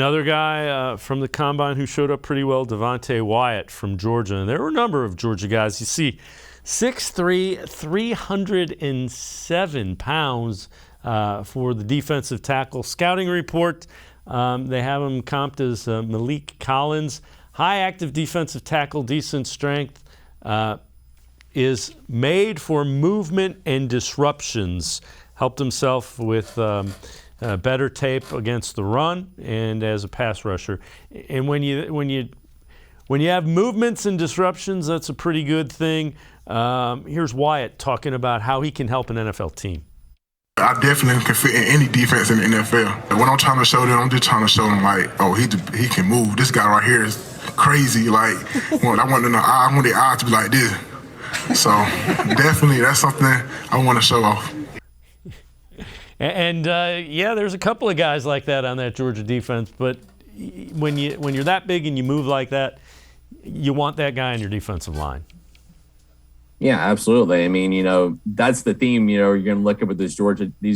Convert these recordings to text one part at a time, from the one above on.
Another guy from the Combine who showed up pretty well, Devonte Wyatt from Georgia. And there were a number of Georgia guys. You see, 6'3", 307 pounds for the defensive tackle. Scouting report, they have him comped as Malik Collins. High active defensive tackle, decent strength, is made for movement and disruptions. Helped himself with better tape against the run and as a pass rusher. And when you have movements and disruptions, that's a pretty good thing. Here's Wyatt talking about how he can help an NFL team. I definitely can fit in any defense in the NFL. When I'm trying to show them, I'm just trying to show them, like, oh, he can move. This guy right here is crazy. Like, I want their eyes to be like this. So definitely that's something I want to show off. And yeah, there's a couple of guys like that on that Georgia defense. But when you're that big and you move like that, you want that guy on your defensive line. Yeah, absolutely. I mean, that's the theme. You're going to look at with these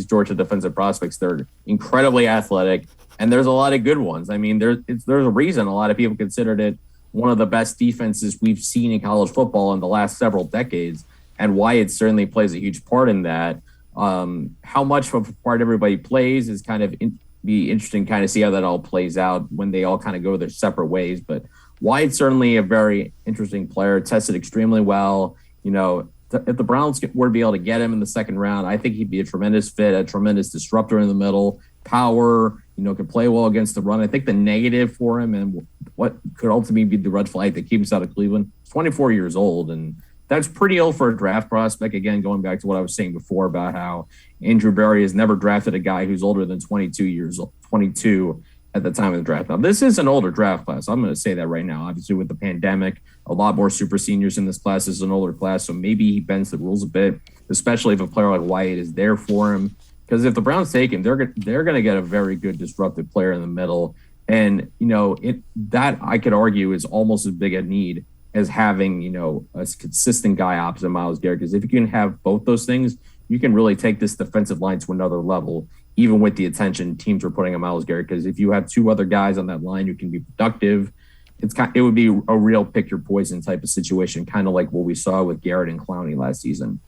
Georgia defensive prospects. They're incredibly athletic, and there's a lot of good ones. I mean, there's a reason a lot of people considered it one of the best defenses we've seen in college football in the last several decades, and Wyatt certainly plays a huge part in that. How much of a part everybody plays is kind of be interesting, kind of see how that all plays out when they all kind of go their separate ways. But Wyatt's certainly a very interesting player, tested extremely well. If the Browns were to be able to get him in the second round, I think he'd be a tremendous fit, a tremendous disruptor in the middle, power, can play well against the run. I think the negative for him and what could ultimately be the red flag that keeps us out of Cleveland, he's 24 years old, and that's pretty old for a draft prospect. Again, going back to what I was saying before about how Andrew Berry has never drafted a guy who's older than 22 at the time of the draft. Now, this is an older draft class. I'm going to say that right now. Obviously, with the pandemic, a lot more super seniors in this class. This is an older class, so maybe he bends the rules a bit, especially if a player like Wyatt is there for him. Because if the Browns take him, they're going to get a very good disruptive player in the middle. And, that I could argue is almost as big a need as having, a consistent guy opposite Myles Garrett. Because if you can have both those things, you can really take this defensive line to another level, even with the attention teams are putting on Myles Garrett. Because if you have two other guys on that line who can be productive, it would be a real pick your poison type of situation, kind of like what we saw with Garrett and Clowney last season.